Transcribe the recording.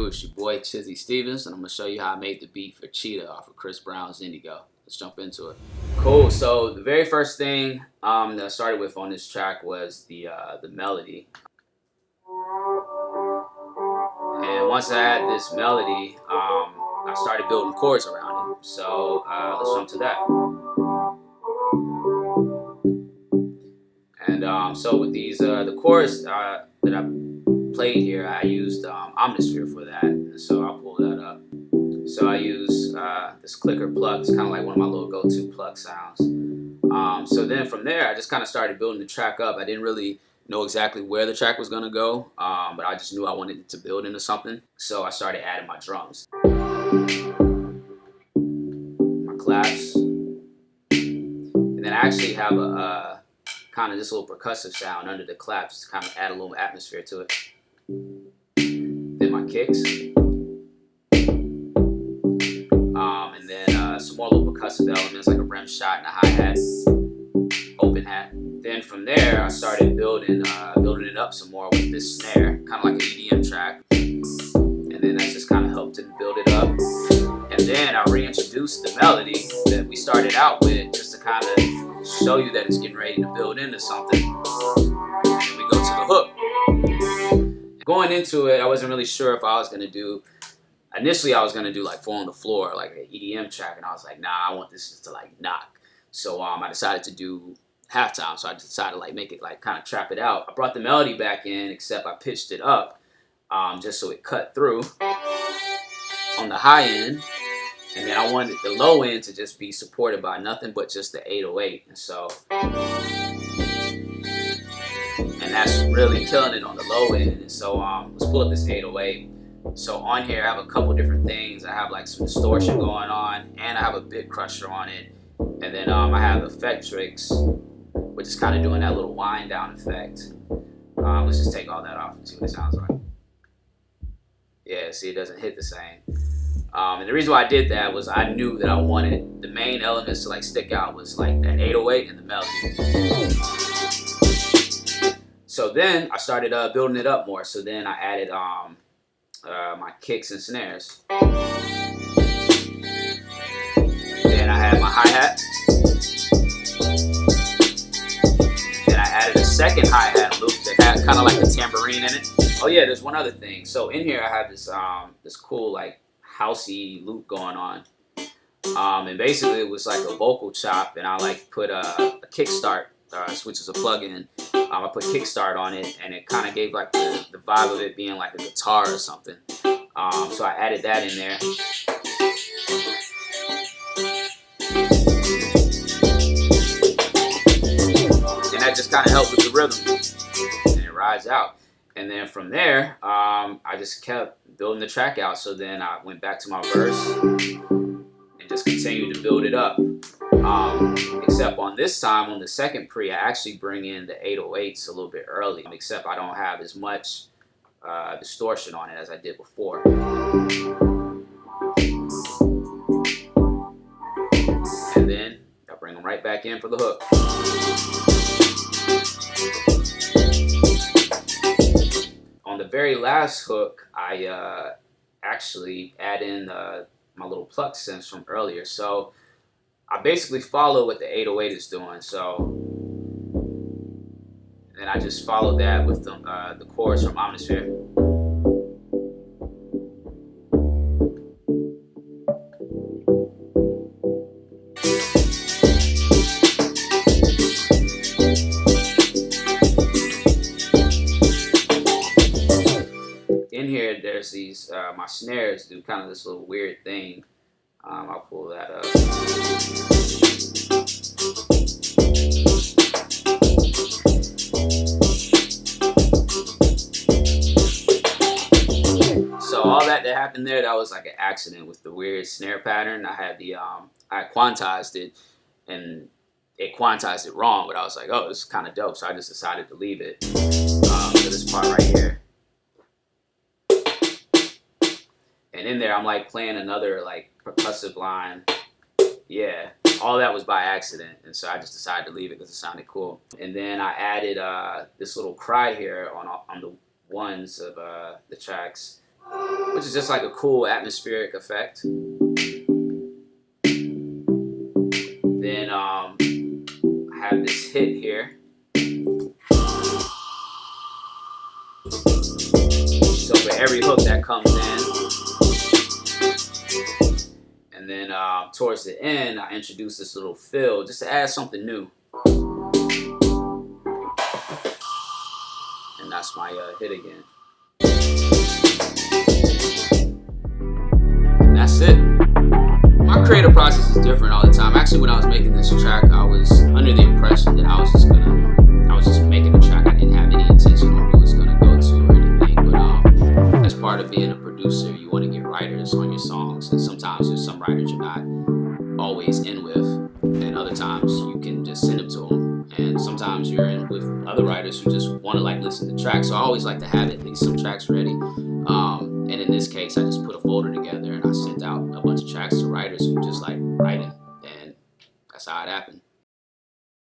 It's your boy Chizzy Stevens, and I'm gonna show you how I made the beat for Cheetah off of Chris Brown's Indigo. Let's jump into it. Cool. So the very first thing that I started with on this track was the melody. And once I had this melody, I started building chords around it. So let's jump to that. And so with these the chorus that I played here, I used Omnisphere for that. And so I'll pull that up. So I use this clicker pluck. It's kind of like one of my little go-to pluck sounds. So then from there, I just kind of started building the track up. I didn't really know exactly where the track was going to go, but I just knew I wanted it to build into something. So I started adding my drums, my claps, and then I actually have a kind of this little percussive sound under the claps to kind of add a little atmosphere to it. Then my kicks, and then some more little percussive elements like a rim shot and a hi-hat, open hat. Then from there, I started building it up some more with this snare, kind of like an EDM track. And then that just kind of helped to build it up. And then I reintroduced the melody that we started out with just to kind of show you that it's getting ready to build into something. And we go to the hook. Going into it, I wasn't really sure if I was going to do, initially I was going to do like 4 on the Floor, like an EDM track. And I was like, nah, I want this to like knock. So I decided to do Halftime, so I decided to like make it like kind of trap it out. I brought the melody back in, except I pitched it up just so it cut through on the high end, and then I wanted the low end to just be supported by nothing but just the 808. And so, and that's really killing it on the low end. And so let's pull up this 808. So on here I have a couple different things. I have like some distortion going on, and I have a bit crusher on it, and then I have Effectrix, which is kind of doing that little wind down effect. Let's just take all that off and see what it sounds like. Yeah, see, it doesn't hit the same. And the reason why I did that was I knew that I wanted the main elements to like stick out was like that 808 and the melody. So then I started building it up more. So then I added my kicks and snares. Then I had my hi-hat. Added a second hi-hat loop that had kind of like a tambourine in it. Oh yeah, there's one other thing. So in here I have this this cool like housey loop going on, and basically it was like a vocal chop, and I like put a kickstart, which is a plug-in. I put kickstart on it, and it kind of gave like the vibe of it being like a guitar or something. So I added that in there. That just kind of helped with the rhythm, and it rides out. And then from there, I just kept building the track out. So then I went back to my verse and just continued to build it up. Except on this time, on the second pre, I actually bring in the 808s a little bit early, except I don't have as much distortion on it as I did before. And then I bring them right back in for the hook. On the very last hook, I actually add in my little pluck sense from earlier. So I basically follow what the 808 is doing. So then I just follow that with the chorus from Omnisphere. In here, there's these, my snares do kind of this little weird thing. I'll pull that up. So all that happened there, that was like an accident with the weird snare pattern. I had I quantized it, and it quantized it wrong, but I was like, oh, this is kind of dope. So I just decided to leave it for this part right here. And in there, I'm like playing another like percussive line. Yeah, all that was by accident, and so I just decided to leave it because it sounded cool. And then I added this little cry here on the ones of the tracks, which is just like a cool atmospheric effect. Then I have this hit here. So for every hook that comes in, and then towards the end, I introduce this little fill just to add something new. And that's my hit again. And that's it. My creative process is different all the time. Actually, when I was making this track, I was under the impression that I was just making a track. I didn't have any intention on who it was gonna go to or anything. But as part of being a producer, you want to get writers on your songs, and sometimes there's some writers you're not always in with, and other times you can just send them to them. And sometimes you're in with other writers who just want to like listen to tracks. So I always like to have at least some tracks ready. And in this case, I just put a folder together and I sent out a bunch of tracks to writers who just like writing